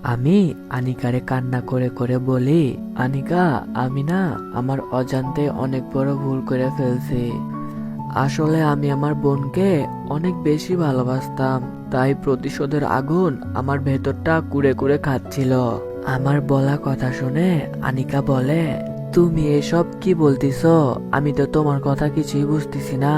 আমি আনিকারে কান্না করে করে বলি, আনিকা, আমি না আমার অজান্তে অনেক বড় ভুল করে ফেলছি। আসলে আমি আমার বোনকে অনেক বেশি ভালোবাসতাম, তাই প্রতিশোধের আগুন আমার ভেতরটা কুড়ে কুড়ে খাচ্ছিল। আমার বলা কথা শুনে আনিকা বলে, তুমি এসব কি বলতিছো? আমি তো তোমার কথা কিছুই বুঝতেছি না।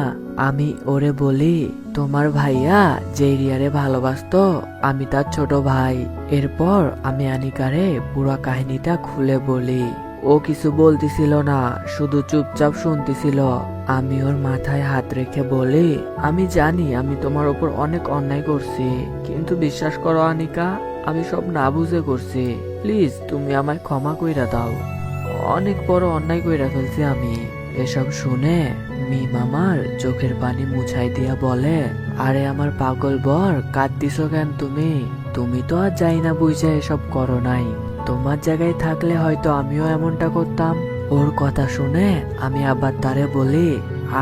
আমি ওরে বলি, তোমার ভাইয়া যে রিয়ারে ভালোবাসতো আমি তার ছোট ভাই। এরপর আমি আনিকারে পুরো কাহিনীটা খুলে বলি। ও কিছু বলতেছিল না, শুধু চুপচাপ শুনতেছিল। আমি ওর মাথায় হাত রেখে বলি, আমি জানি আমি তোমার উপর অনেক অন্যায় করছি, কিন্তু বিশ্বাস করো আনিকা, আমি সব না বুঝে করছি। প্লিজ তুমি আমায় ক্ষমা কইরা দাও। অনেক বড় অন্যায় কইরা ফেলছি আমি। এসব শুনে মিম আমার চোখের পানি মুছাই দিয়া বলে, আরে আমার পাগল বর, কাঁদতিছো কেন তুমি? তুমি তো আর যাই না বুঝে এসব করো নাই। তোমার জায়গায় থাকলে হয়তো আমিও এমনটা করতাম। ওর কথা শুনে আমি আবার তারে বলি,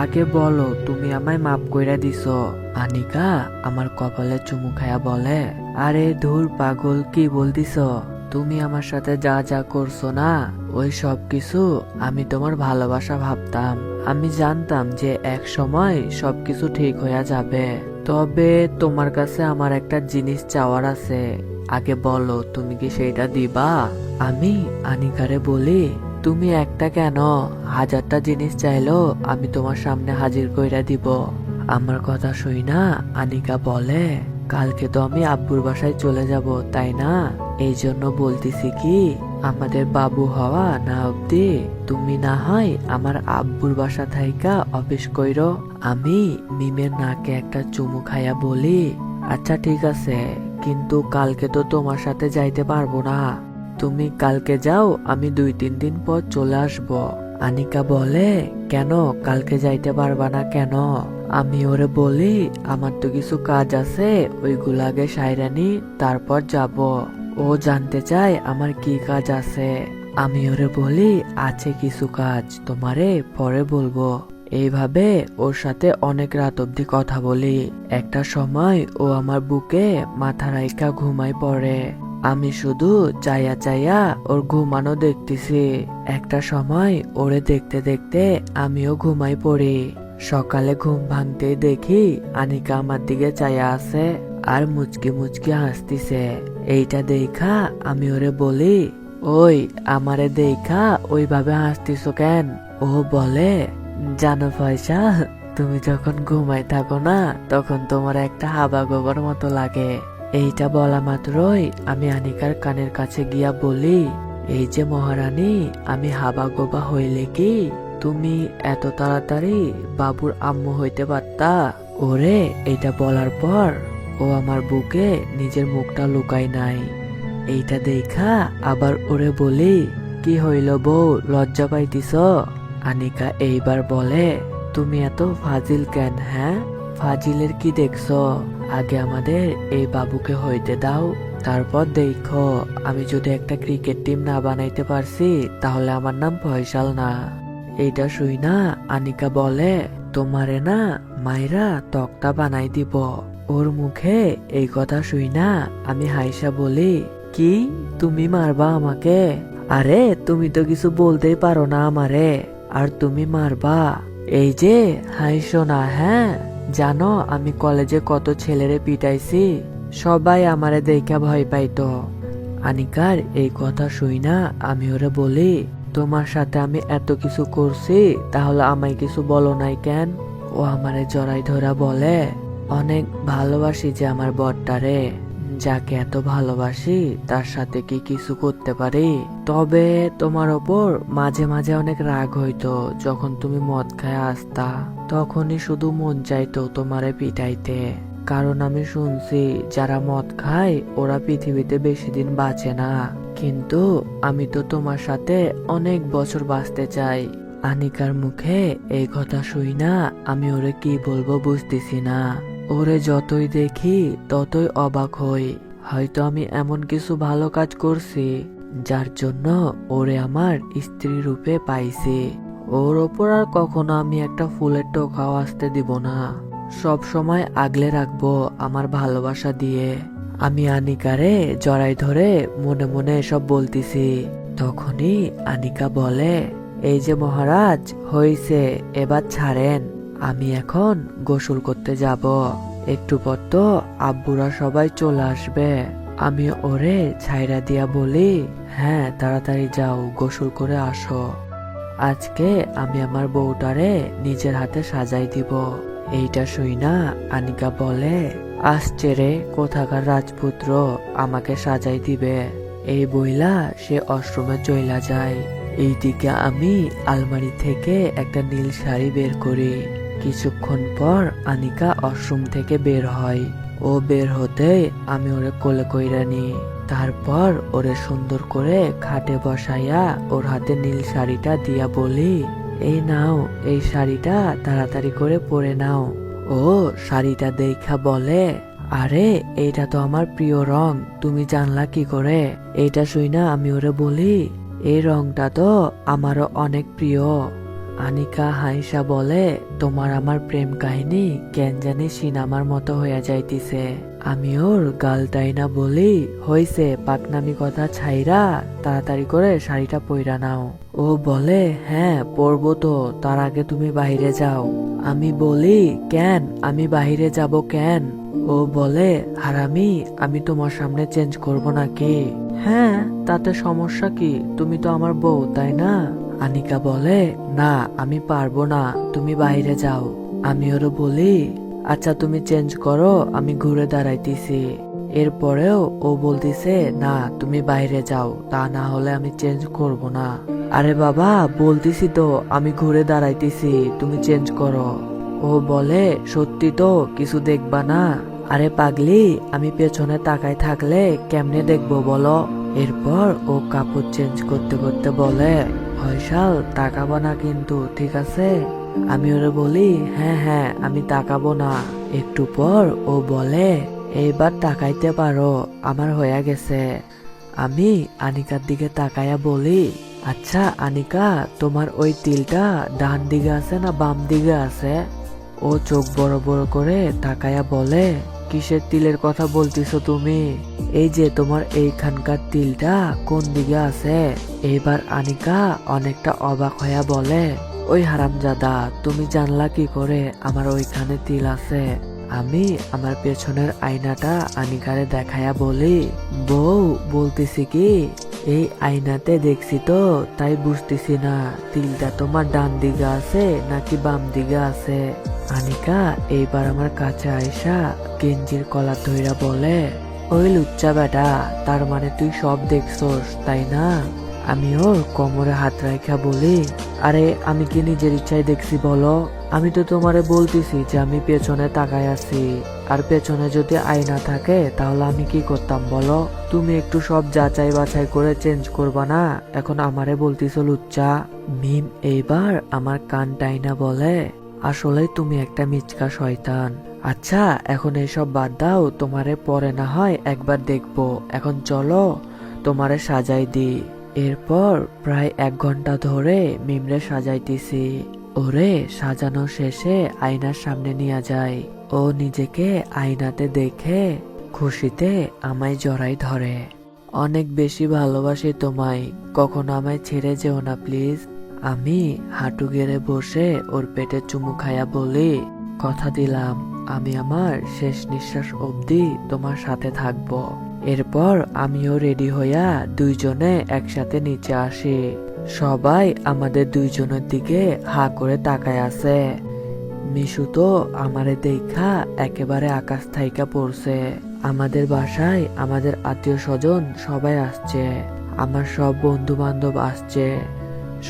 আগে বলো তুমি আমায় মাফ কইরা দিছো। আনিকা আমার কপালে চুমু খায়া বলে, আরে ধুর পাগল, কি বলতিছো? তুমি আমার সাথে যা যা করছো না, ওই সব কিছু আমি তোমার ভালোবাসা ভাবতাম। আমি জানতাম যে এক সময় সবকিছু ঠিক হয়ে যাবে। তবে তোমার কাছে আমার একটা জিনিস চাওয়ার আছে। আগে বলো তুমি কি সেইটা দিবা? আমি আনিকারে বলি, তুমি একটা কেন, হাজারটা জিনিস চাইলো আমি তোমার সামনে হাজির কইরা দিব। আমার কথা শুই না আনিকা বলে, কালকে তো আমি আব্বুর বাসায় চলে যাব, তাই না? এই জন্য বলতেছি কি, আমাদের বাবু হওয়া না অব্দি তুমি না হয় আমার আব্বুর বাসা থাইকা অফিস কইরো। আমি মিমের নাকে একটা চুমু খাইয়া বলি, আচ্ছা ঠিক আছে, কিন্তু কালকে তো তোমার সাথে যাইতে পারবো না। তুমি কালকে যাও, আমি 2-3 দিন পর চলে আসবো। আনিকা বলে, কেন কালকে যাইতে পারবা না কেন? আমি ওরে বলি, আমার তো কিছু কাজ আছে, ওইগুলো আগে সাইরানি, তারপর যাব। ও জানতে চায় আমার কি কাজ আছে। আমি ওরে বলি, আছে কিছু কাজ, তোমারে পরে বলবো। এইভাবে ওর সাথে অনেক রাত অব্দি কথা বলি। একটা সময় ও আমার বুকে মাথা রাইখা ঘুমাই পড়ে। আমি শুধু চাইয়া চাইয়া ওর ঘুমানো দেখতেছি। একটা সময় ওরে দেখতে দেখতে আমিও ঘুমাই পড়ি। সকালে ঘুম ভাঙতে দেখি আনিকা আমার দিকে চাইয়া আছে আর মুচকি মুচকি হাসতিছে। এইটা দেখা আমি ওরে বলি, ওই আমারে দেখা ওইভাবে হাসতিছো কেন? ও বলে, জানো ফয়সাল, তুমি যখন ঘুমাই থাকো না, তখন তোমার একটা হাবা গোবর মতো লাগে। এইটা বলা মাত্রই আমি আনিকার কানের কাছে গিয়া বলি, এই যে মহারানী, আমি হাবা গোবা হইলে কি তুমি এত তাড়াতাড়ি বাবুর আম্মু হইতে পারতা? ওরে এটা বলার পর ও আমার বুকে নিজের মুখটা লুকাই নাই। এইটা দেখা আবার ওরে বলি, কি হইল বউ, লজ্জা পাইতিস? আনিকা এইবার বলে, তুমি এত ফাজিল কেন? হ্যাঁ, ফাজিলের কি দেখছো? আগে আমাদের এই বাবুকে হইতে দাও, তারপর দেখো আমি যদি একটা ক্রিকেট টিম না বানাইতে পারছি, তাহলে আমার নাম ফয়সাল না। এইটা শুই না আনিকা বলে, তোমারে না মাইরা তক্তা বানাই দিব। ওর মুখে এই কথা শুই না আমি হাইসা বলি, কি তুমি মারবা আমাকে? আরে তুমি তো কিছু বলতেই পারো না আমারে, আর তুমি মারবা? এই যে হাইসো না, হ্যাঁ? জানো আমি কলেজে কত ছেলেরে পিটাইছি, সবাই আমারে দেখা ভয় পাইতো। আনিকার এই কথা শুই না আমি ওরে বলি, তোমার সাথে আমি এত কিছু করছি, তাহলে আমায় কিছু বলো নাই কেন? ও আমারে জড়াই ধরা বলে, অনেক ভালোবাসি যে আমার বরটারে, যাকে এত ভালোবাসি তার সাথে কি কিছু করতে পারি? তবে তোমার ওপর মাঝে মাঝে অনেক রাগ হইতো, যখন তুমি মদ খায় আসতা, তখনই শুধু মন চাইতো তোমারে পিটাইতে। কারণ আমি শুনছি যারা মদ খায় ওরা পৃথিবীতে বেশি দিন বাঁচে না, কিন্তু আমি তো তোমার সাথে অনেক বছর বাঁচতে চাই। আনিকার মুখে এই কথা শুই না আমি ওরে কি বলবো বুঝতেছি না। ওরে যতই দেখি ততই অবাক হই, হয়তো আমি এমন কিছু ভালো কাজ করছি যার জন্য ওরে আমার স্ত্রী রূপে পাইছি। ওর ওপর আর কখনো আমি একটা ফুলের টোকাও আসতে দিব না। সব সময় আগলে রাখবো আমার ভালোবাসা দিয়ে। আমি আনিকারে জড়াই ধরে মনে মনে এসব বলতেছি। তখনই আনিকা বলে, এই যে মহারাজ, হইছে, এবার ছাড়েন, আমি এখন গোসল করতে যাব। একটু পর তো আব্বুরা সবাই চলে আসবে। আমি ওরে ছাইরা দিয়া বলি, হ্যাঁ তাড়াতাড়ি যাও, গোসল করে আসো। আজকে আমি আমার বউটারে নিজের হাতে সাজাই দিব। এইটা শুই না আনিকা বলে, আসছে রে কোথাকার রাজপুত্র, আমাকে সাজাই দিবে। এই বইলা সে অশ্রমে চইলা যায়। এইদিকে আমি আলমারি থেকে একটা নীল শাড়ি বের করি। কিছুক্ষণ পর আনিকা অশ্রম থেকে বের হয়। ও বের হতে আমি ওরে কোলে কইরা নি। তারপর ওরে সুন্দর করে খাটে বসাইয়া ওর হাতে নীল শাড়িটা দিয়া বলি, এই নাও, এই শাড়িটা তাড়াতাড়ি করে পরে নাও। ও শাড়িটা দেখা বলে, আরে এইটা তো আমার প্রিয় রং, তুমি জানলা কি করে? এইটা শুই না আমি ওরে বলি, এই রংটা তো আমারও অনেক প্রিয়। আনিকা হাইসা বলে, তোমার আমার প্রেম কাহিনী কেন জানি সিনেমার মতো হইয়া যাইতিছে। আমি ওর গালটাই না বলি, হইছে পাকনামি কথা ছাইরা তাড়াতাড়ি করে শাড়িটা পইরা নাও। ও বলে, হ্যাঁ পরবো তো, তার আগে তুমি বাইরে যাও। আমি বলি, কেন, আমি বাইরে যাব কেন? ও বলে, হারামি, আমি তোমার সামনে চেঞ্জ করব নাকি? হ্যাঁ তাতে সমস্যা কি, তুমি তো আমার বউ, তাই না? আনিকা বলে, না আমি পারবো না, তুমি বাইরে যাও। আমি ওরে বলি, আচ্ছা তুমি চেঞ্জ করো, আমি ঘুরে দাঁড়াইতেছি। এরপরেও ও বলতিছে, না তুমি বাইরে যাও, তা না হলে আমি চেঞ্জ করব না। আরে বাবা বলতিছি তো, আমি ঘুরে দাঁড়াইতেছি, তুমি চেঞ্জ করো। ও বলে, সত্যি তো, কিছু দেখবা না? আরে পাগলি, আমি পেছনে তাকায় থাকলে কেমনে দেখবো বলো? এরপর ও কাপড় চেঞ্জ করতে করতে বলে, ফয়সাল তাকাবো না কিন্তু, ঠিক আছে? আমি ওরে বলি, হ্যাঁ হ্যাঁ আমি তাকাবো না। একটু পর ও বলে, এইবার তাকাইতে পারো, আমার হয়ে গেছে। আমি আনিকার দিকে তাকায়া বলি, আচ্ছা আনিকা, তোমার ওই তিলটা ডান দিকে আছে না বাম দিকে আছে? ও চোখ বড় বড় করে তাকায়া বলে, কিসের তিলের কথা বলতিছো তুমি? এই যে তোমার এইখানকার তিলটা কোন দিকে আছে? এইবার আনিকা অনেকটা অবাক হইয়া বলে, ওই হারামজাদা, তুমি জানলা কি করে আমার ওইখানে তিল আছে? আমি আমার পেছনের আয়নাটা আনিকারে দেখায়া বলি, বউ বলতেছি কি, এই আয়নাতে দেখছি তো, তাই বুঝতেছি না তিলটা তোমার ডান দিকে আছে নাকি বাম দিকে আছে। আনিকা এইবার আমার কাছে আইসা গেঞ্জির কলার ধইরা বলে, ওই লুচ্চা বেটা, তার মানে তুই সব দেখছস তাই না? আমি ওর কোমরে হাত রাখা বলি, আরে আমি কি নিজের ইচ্ছায় দেখছি বলো? আমি তো তোমারে বলতেছি যে আমি পেছনে তাকায় আছি, আর পেছনে যদি আয়না থাকে তাহলে আমি কি করতাম বলো? তুমি একটু সব যাচাই বাছাই করে চেঞ্জ করবা না, এখন আমারে বলতিছো লুচ্চা? মিম এইবার আমার কান টাইনা বলে, আসলে তুমি একটা মিচকা শয়তান। আচ্ছা এখন এইসব বাদ দাও, তোমারে পরে না হয় একবার দেখবো, এখন চলো তোমারে সাজাই দি। এরপর প্রায় 1 ঘন্টা ধরে মিমরে সাজাইতেছি। ওরে সাজানো শেষে আয়নার সামনে নিয়ে যায়। ও নিজেকে আয়নাতে দেখে খুশিতে আমায় জড়াই ধরে। অনেক বেশি ভালোবাসি তোমায়, কখনো আমায় ছেড়ে যেও না প্লিজ। আমি হাঁটু গেড়ে বসে ওর পেটে চুমু খাইয়া বলি, কথা দিলাম আমি আমার শেষ নিঃশ্বাস অবধি তোমার সাথে থাকবো। এরপর আমিও রেডি হইয়া দুইজনে একসাথে নিচে আসি। সবাই আমাদের দুইজনের দিকে হা করে তাকায় আছে। মিশু তো আমারে দেখা একেবারে আকাশ থাইকা পড়ছে। আমাদের বাসায় আমাদের আত্মীয় স্বজন সবাই আসছে, আমার সব বন্ধু বান্ধব আসছে।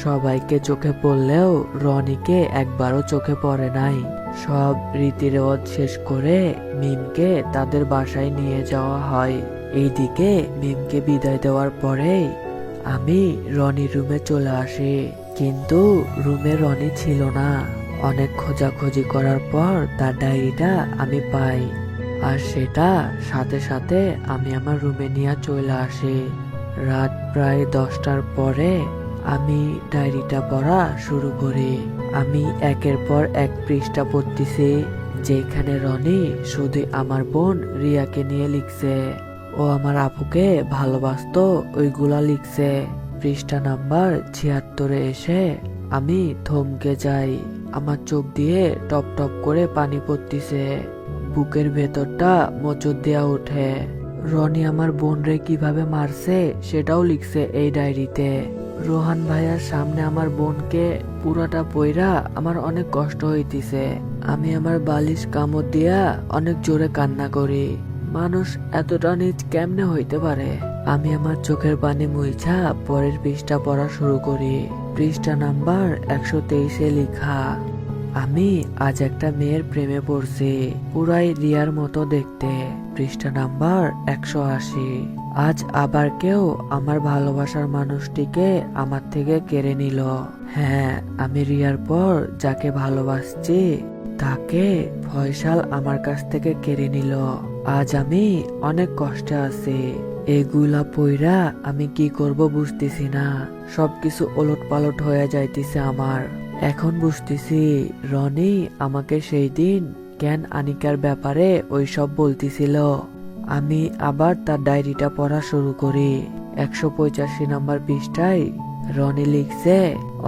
সবাইকে চোখে পড়লেও রনিকে একবারও চোখে পড়ে নাই। সব রীতি রেওয়াজ শেষ করে মিমকে তাদের বাসায় নিয়ে যাওয়া হয়। এইদিকে মিমকে বিদায় দেওয়ার পরেই আমি রনির রুমে চলে আসি, কিন্তু রুমে রনি ছিল না। অনেক খোঁজাখুঁজি করার পর তার ডায়েরিটা আমি পাই, আর সেটা সাথে সাথে আমি আমার রুমে নিয়ে চলে আসি। রাত প্রায় 10টার পরে আমি ডায়েরিটা পড়া শুরু করি। আমি একের পর এক পৃষ্ঠা পড়তেছি। যেখানে রনি শুধু আমার বোন রিয়াকে নিয়ে লিখছে, ও আমার আপুকে ভালোবাসতো ওইগুলা লিখছে। পৃষ্ঠা নাম্বার 76-এ এসে আমি থমকে যাই। আমার চোখ দিয়ে টপ টপ করে পানি পড়তিছে, বুকের ভেতরটা মোচড় দেয়া ওঠে। রনি আমার বোন রে কিভাবে মারছে সেটাও লিখছে এই ডায়েরিতে। রোহান ভাইয়ার সামনে আমার বোনকে পুরাটা পইরা আমার অনেক কষ্ট হইতিছে। আমি আমার বালিশ কামড় দিয়া অনেক জোরে কান্না করি। মানুষ এতটা নিচ কেমনে হইতে পারে? আমি আমার চোখের পানি মুইছা পরের পৃষ্ঠা পড়া শুরু করি। পৃষ্ঠা নাম্বার 123-এ লিখা, আমি আজ একটা মেয়ের প্রেমে পড়ছি, পুরাই রিয়ার মতো দেখতে। পৃষ্ঠা নাম্বার 180, আজ আবার কেউ আমার ভালোবাসার মানুষটিকে আমার থেকে কেড়ে নিল। হ্যাঁ, আমি রিয়ার পর যাকে ভালোবাসছি তাকে ফয়সাল আমার কাছ থেকে কেড়ে নিল। আজ আমি অনেক কষ্টে আছি। এগুলা পইরা আমি কি করব বুঝতেছি না। সবকিছু ওলট পালট হয়ে যাইতেছে আমার। এখন বুঝতেছি রনি আমাকে সেই দিন কেন আনিকার ব্যাপারে ওইসব বলতেছিল। আমি আবার তার ডায়েরিটা পড়া শুরু করি। 185 নম্বর পৃষ্ঠায় রনি লিখছে,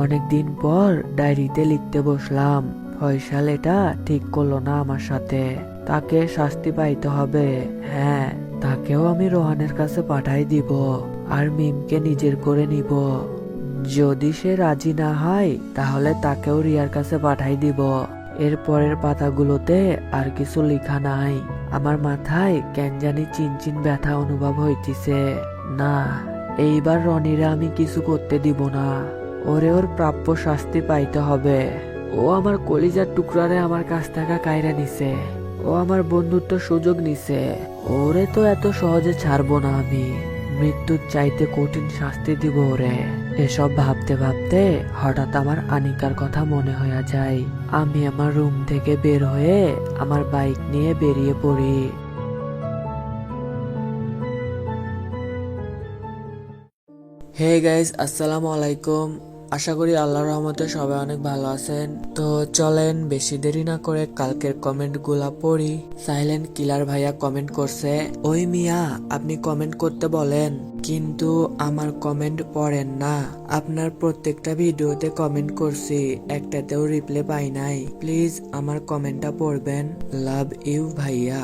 অনেকদিন পর ডায়েরিতে লিখতে বসলাম। ফয়সাল এটা ঠিক করলো না আমার সাথে, তাকে শাস্তি পাইতে হবে। হ্যাঁ, তাকেও আমি রোহানের কাছে পাঠাই দিব আর মিমকে নিজের করে নিব। যদি সে রাজি না হয় তাহলে তাকেও রিয়ার কাছে পাঠাই দিব। এর পরের পাতাগুলোতে আর কিছু লেখা নাই। আমার মাথায় কেন জানি চিনচিন ব্যথা অনুভব হইতিছে। না, এইবার রনিরা আমি কিছু করতে দিব না। ওরে ওর প্রাপ্য শাস্তি পাইতে হবে। ও আমার কলিজার টুকরারে আমার কাছ থেকে কায়রা নিছে। ও আমার বন্ধুত্ব সুযোগ নিছে। ওরে তো এত সহজে ছাড়বো না আমি। মৃত্যুর চাইতে কঠিন শাস্তি দিব ওরে। এসব ভাবতে ভাবতে হঠাৎ আমার আনিকার কথা মনে হয়ে যায়। আমি আমার রুম থেকে বের হয়ে আমার বাইক নিয়ে বেরিয়ে পড়ি। হে গাইস, আসসালামু আলাইকুম। আশা করি আল্লাহর রহমতে সবাই অনেক ভালো আছেন। তো চলেন বেশি দেরি না করে কালকের কমেন্ট গুলা পড়ি। সাইলেন্ট কিলার ভাইয়া কমেন্ট করছে, ওই মিয়া আপনি কমেন্ট করতে বলেন কিন্তু আমার কমেন্ট পড়েন না। আপনার প্রত্যেকটা ভিডিওতে কমেন্ট করছি, একটাতেও রিপ্লাই পাই নাই। প্লিজ আমার কমেন্টটা পড়বেন। লাভ ইউ ভাইয়া।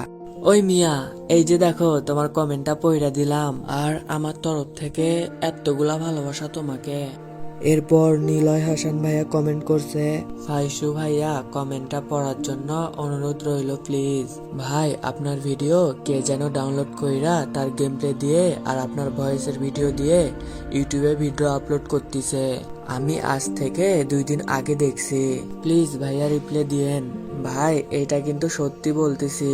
ওই মিয়া, এই যে দেখো তোমার কমেন্টটা পড়া দিলাম, আর আমার তরফ থেকে এতগুলা ভালোবাসা তোমাকে। এরপর নিলয় হাসান ভাইয়া কমেন্ট করছে, ফাইসু ভাইয়া কমেন্টটা পড়ার জন্য অনুরোধ রইল প্লিজ। ভাই আপনার ভিডিও কে যেন ডাউনলোড কইরা তার গেম প্লে দিয়ে আর আপনার ভয়েসের ভিডিও দিয়ে ইউটিউবে ভিডিও আপলোড করতেছে। আমি আজ থেকে 2 দিন আগে দেখছি। প্লিজ ভাইয়া রিপ্লাই দিয়েন। ভাই এটা কিন্তু সত্যি বলতেছি।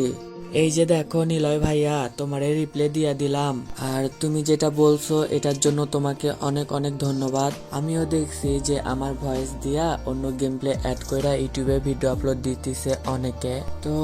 এই যে দেখো নিলয় ভাইয়া, তোমারে রিপ্লাই দিয়া দিলাম। আর তুমি যেটা বলছো এটার জন্য তোমাকে অনেক অনেক ধন্যবাদ। আমিও দেখছি যে আমার ভয়েস দিয়া অন্য গেম প্লে অ্যাড কইরা ইউটিউবে ভিডিও আপলোড দিতেছে অনেকে। তো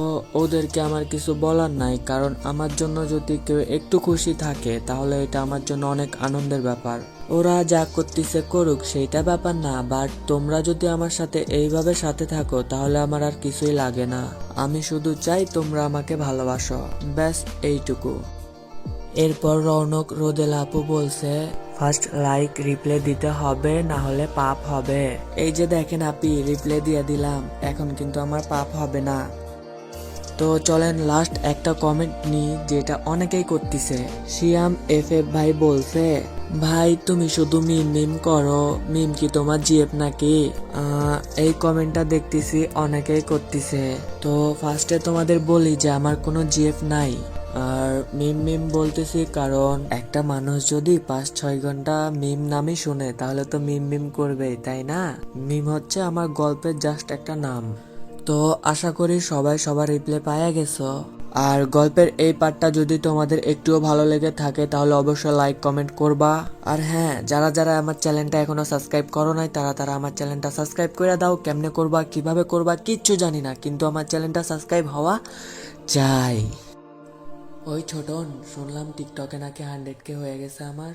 ওদেরকে আমার কিছু বলার নাই, কারণ আমার জন্য যদি কেউ একটু খুশি থাকে তাহলে এটা আমার জন্য অনেক আনন্দের ব্যাপার। ওরা যা করতেছে করুক, সেইটা ব্যাপার না, বাট তোমরা যদি আমার সাথে এইভাবে সাথে থাকো তাহলে আমার আর কিছুই লাগে না। আমি শুধু চাই তোমরা আমাকে ভালোবাসো, ব্যাস এইটুকু। এরপর রৌনক রোদেলা আপু বলছে, ফার্স্ট লাইক রিপ্লাই দিতে হবে, না হলে পাপ হবে। এই যে দেখেন আপি, রিপ্লাই দিয়ে দিলাম, এখন কিন্তু আমার পাপ হবে না। তো চলেন লাস্ট একটা কমেন্ট নি, যেটা অনেকেই করতেছে। শিয়াম এফ ভাই বলছে, ভাই তুমি শুধু মিম মিম করো, মিম কি তোমার জিএফ নাকি? এই কমেন্টটা দেখতেছি অনেকেই করতেছে। তো ফার্স্টে তোমাদের বলি যে আমার কোনো জিএফ নাই। আর মিম মিম বলতেছি কারণ একটা মানুষ যদি 5-6 ঘন্টা মিম নামই শুনে তাহলে তো মিম মিম করবে, তাই না? মিম হচ্ছে আমার গল্পের জাস্ট একটা নাম। তো আশা করি সবাই সবার রিপ্লাই পাওয়া গেছো। আর গল্পের এই পার্টটা যদি তোমাদের একটুও ভালো লেগে থাকে তাহলে অবশ্যই লাইক কমেন্ট করবা। আর হ্যাঁ, যারা যারা আমার চ্যানেলটা এখনো সাবস্ক্রাইব করো নাই তারা আমার চ্যানেলটা সাবস্ক্রাইব করে দাও। কেমনে করবা, কিভাবে করবা কিচ্ছু জানি না, কিন্তু আমার চ্যানেলটা সাবস্ক্রাইব হওয়া চাই। ওই ছোটন, শুনলাম টিকটকে নাকি 100K হয়ে গেছে আমার।